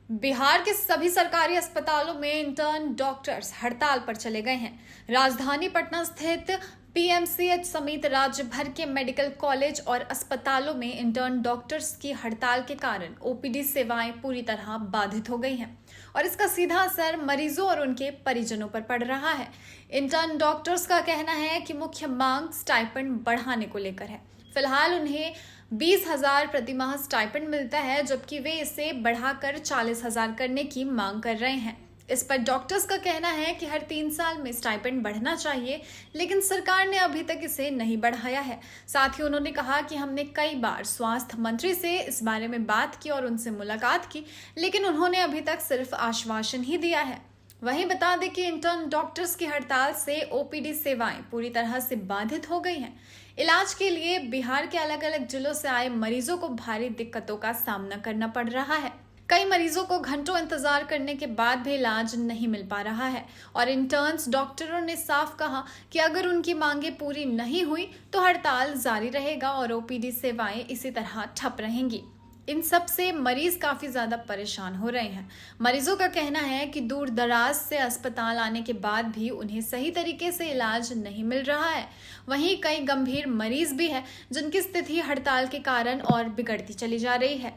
बिहार के सभी सरकारी अस्पतालों में इंटर्न डॉक्टर्स हड़ताल पर चले गए हैं। राजधानी पटना स्थित पीएमसीएच समेत राज्य भर के मेडिकल कॉलेज और अस्पतालों में इंटर्न डॉक्टर्स की हड़ताल के कारण ओपीडी सेवाएं पूरी तरह बाधित हो गई हैं और इसका सीधा असर मरीजों और उनके परिजनों पर पड़ रहा है। इंटर्न डॉक्टर्स का कहना है कि मुख्य मांग स्टाइपेंड बढ़ाने को लेकर है। फिलहाल उन्हें 20,000 प्रति माह स्टाइपेंड मिलता है, जबकि वे इसे बढ़ाकर 40,000 करने की मांग कर रहे हैं। इस पर डॉक्टर्स का कहना है कि हर 3 साल में स्टाइपेंड बढ़ना चाहिए, लेकिन सरकार ने अभी तक इसे नहीं बढ़ाया है। साथ ही उन्होंने कहा कि हमने कई बार स्वास्थ्य मंत्री से इस बारे में बात की और उनसे मुलाकात की, लेकिन उन्होंने अभी तक सिर्फ आश्वासन ही दिया है। वहीं बता दें कि इंटर्न डॉक्टर्स की हड़ताल से ओपीडी सेवाएं पूरी तरह से बाधित हो गई हैं। इलाज के लिए बिहार के अलग अलग जिलों से आए मरीजों को भारी दिक्कतों का सामना करना पड़ रहा है। कई मरीजों को घंटों इंतजार करने के बाद भी इलाज नहीं मिल पा रहा है और इंटर्न्स डॉक्टरों ने साफ कहा कि अगर उनकी मांगे पूरी नहीं हुई तो हड़ताल जारी रहेगा और ओपीडी सेवाएं इसी तरह ठप रहेंगी। इन सब से मरीज काफी ज्यादा परेशान हो रहे हैं। मरीजों का कहना है कि दूर दराज से अस्पताल आने के बाद भी उन्हें सही तरीके से इलाज नहीं मिल रहा है। वहीं कई गंभीर मरीज भी हैं जिनकी स्थिति हड़ताल के कारण और बिगड़ती चली जा रही है।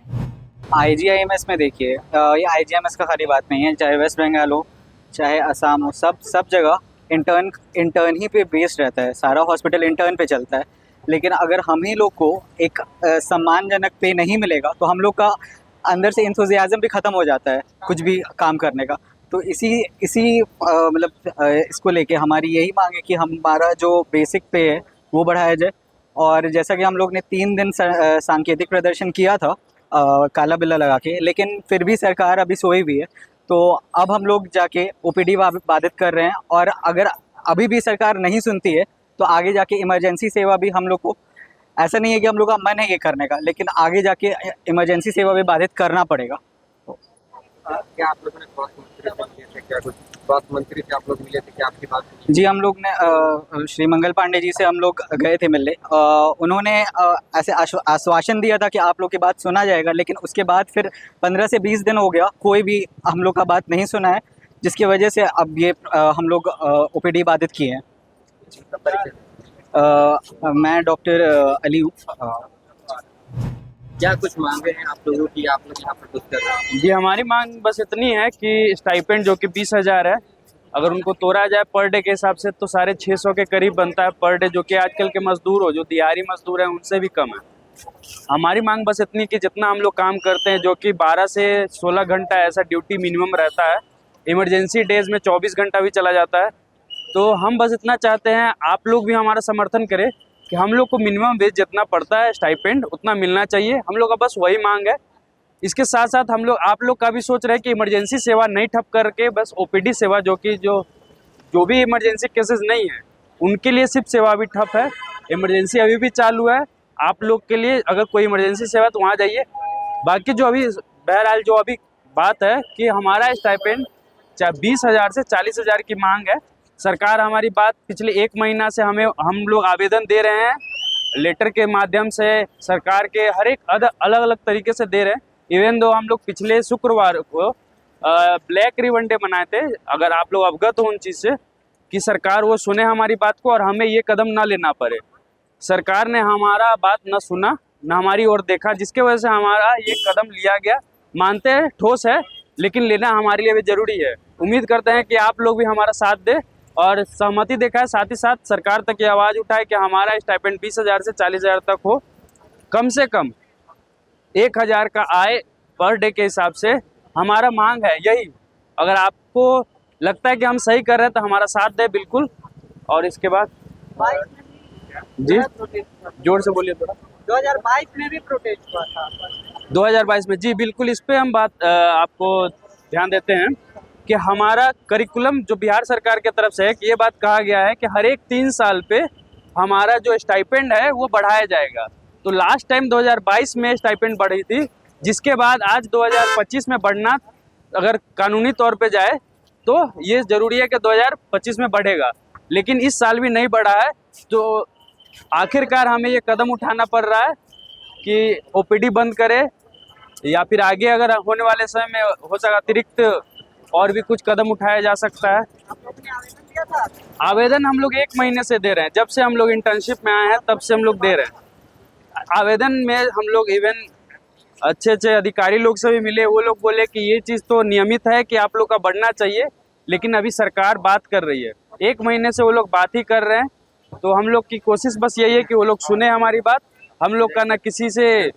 आईजीआईएमएस में देखिए, ये आईजीआईएमएस का खाली बात नहीं है, चाहे वेस्ट बंगाल हो चाहे असम हो, सब जगह इंटर्न ही पे बेस्ड रहता है। सारा हॉस्पिटल इंटर्न पे चलता है। लेकिन अगर हम ही लोग को एक सम्मानजनक पे नहीं मिलेगा तो हम लोग का अंदर से इंथुजियाज्म भी ख़त्म हो जाता है कुछ भी काम करने का। तो इसी इसको लेके हमारी यही मांग है कि हमारा जो बेसिक पे है वो बढ़ाया जाए। और जैसा कि हम लोग ने 3 दिन सांकेतिक प्रदर्शन किया था काला बिल्ला लगा के, लेकिन फिर भी सरकार अभी सोई हुई है। तो अब हम लोग जाके ओपीडी बाधित कर रहे हैं और अगर अभी भी सरकार नहीं सुनती है तो आगे जाके इमरजेंसी सेवा भी हम लोग को, ऐसा नहीं है कि हम लोग का मन है ये करने का, लेकिन आगे जाके इमरजेंसी सेवा भी बाधित करना पड़ेगा। क्या आप लोगों ने स्वास्थ्य मंत्री से मिले थे? क्या कुछ स्वास्थ्य मंत्री से आप लोग मिले थे? क्या आपकी बात हुई? जी, हम लोग ने श्री मंगल पांडे जी से हम लोग गए थे मिलने। उन्होंने ऐसे आश्वासन दिया था कि आप लोग की बात सुना जाएगा, लेकिन उसके बाद फिर 15 से 20 दिन हो गया, कोई भी हम लोग का बात नहीं सुना है, जिसकी वजह से अब ये हम लोग ओपीडी बाधित किए हैं। मैं डॉक्टर अली हूँ। क्या कुछ मांगे हैं आप लोगों की, आप लोग यहाँ पर कुछ कर रहे हैं? जी, हमारी मांग बस इतनी है कि स्टाइपेंड जो कि 20,000 है, अगर उनको तोड़ा जाए पर डे के हिसाब से तो 650 के करीब बनता है पर डे, जो कि आजकल के मजदूर हो, जो दिहाड़ी मजदूर हैं, उनसे भी कम है। हमारी मांग बस इतनी कि जितना हम लोग काम करते हैं, जो कि 12 से 16 घंटा ऐसा ड्यूटी मिनिमम रहता है, इमरजेंसी डेज में 24 घंटा भी चला जाता है। तो हम बस इतना चाहते हैं आप लोग भी हमारा समर्थन करें कि हम लोग को मिनिमम वेज जितना पड़ता है स्टाइपेंड उतना मिलना चाहिए। हम लोग का बस वही मांग है। इसके साथ साथ हम लोग आप लोग का भी सोच रहे हैं कि इमरजेंसी सेवा नहीं ठप करके बस ओपीडी सेवा, जो भी इमरजेंसी केसेस नहीं है उनके लिए सिर्फ सेवा भी ठप है। इमरजेंसी अभी भी चालू है। आप लोग के लिए अगर कोई इमरजेंसी सेवा तो वहाँ जाइए। बाकी जो अभी बहरहाल जो अभी बात है कि हमारा स्टाइपेंड चाहे 20,000 से 40,000 की मांग है। सरकार हमारी बात पिछले 1 महीना से हम लोग आवेदन दे रहे हैं, लेटर के माध्यम से सरकार के हर एक अलग अलग तरीके से दे रहे हैं। इवन दो हम लोग पिछले शुक्रवार को ब्लैक रिबन डे मनाए थे। अगर आप लोग अवगत हो उन चीज़ से कि सरकार वो सुने हमारी बात को और हमें ये कदम ना लेना पड़े। सरकार ने हमारा बात न सुना, न हमारी ओर देखा, जिसके वजह से हमारा ये कदम लिया गया। मानते हैं ठोस है, लेकिन लेना हमारे लिए भी ज़रूरी है। उम्मीद करते हैं कि आप लोग भी हमारा साथ दें और सहमति दिखाए, साथ ही साथ सरकार तक ये आवाज़ उठाए कि हमारा स्टाइपेंड 20,000 से 40,000 तक हो। कम से कम 1,000 का आय पर डे के हिसाब से हमारा मांग है यही। अगर आपको लगता है कि हम सही कर रहे हैं तो हमारा साथ दे बिल्कुल। और इसके बाद जी जोर से बोलिए थोड़ा। 2022 में भी प्रोटेस्ट हुआ था। 2022 में जी बिल्कुल, इस पे हम बात आपको ध्यान देते हैं कि हमारा करिकुलम जो बिहार सरकार की तरफ से है कि ये बात कहा गया है कि हर एक 3 साल पे हमारा जो स्टाइपेंड है वो बढ़ाया जाएगा। तो लास्ट टाइम 2022 में स्टाइपेंड बढ़ी थी, जिसके बाद आज 2025 में बढ़ना अगर कानूनी तौर पे जाए तो ये ज़रूरी है कि 2025 में बढ़ेगा, लेकिन इस साल भी नहीं बढ़ा है। तो आखिरकार हमें ये कदम उठाना पड़ रहा है कि ओपीडी बंद करे, या फिर आगे अगर होने वाले समय में हो सका अतिरिक्त और भी कुछ कदम उठाया जा सकता है। आवेदन हम लोग 1 महीने से दे रहे हैं, जब से हम लोग इंटर्नशिप में आए हैं तब से हम लोग दे रहे हैं। आवेदन में हम लोग इवन अच्छे अच्छे अधिकारी लोग से भी मिले, वो लोग बोले कि ये चीज़ तो नियमित है कि आप लोग का बढ़ना चाहिए, लेकिन अभी सरकार बात कर रही है। 1 महीने से वो लोग बात ही कर रहे हैं, तो हम लोग की कोशिश बस यही है कि वो लोग सुने हमारी बात। हम लोग का ना किसी से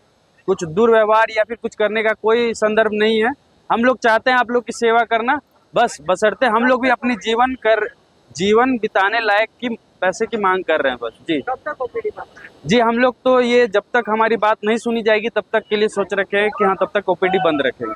कुछ दुर्व्यवहार या फिर कुछ करने का कोई संदर्भ नहीं है। हम लोग चाहते हैं आप लोग की सेवा करना, बस बशर्ते हम लोग भी अपनी जीवन बिताने लायक की पैसे की मांग कर रहे हैं बस। जी कब तक ओपीडी बंद है? जी, हम लोग तो ये जब तक हमारी बात नहीं सुनी जाएगी तब तक के लिए सोच रखे हैं कि हाँ तब तक ओपीडी बंद रखेंगे।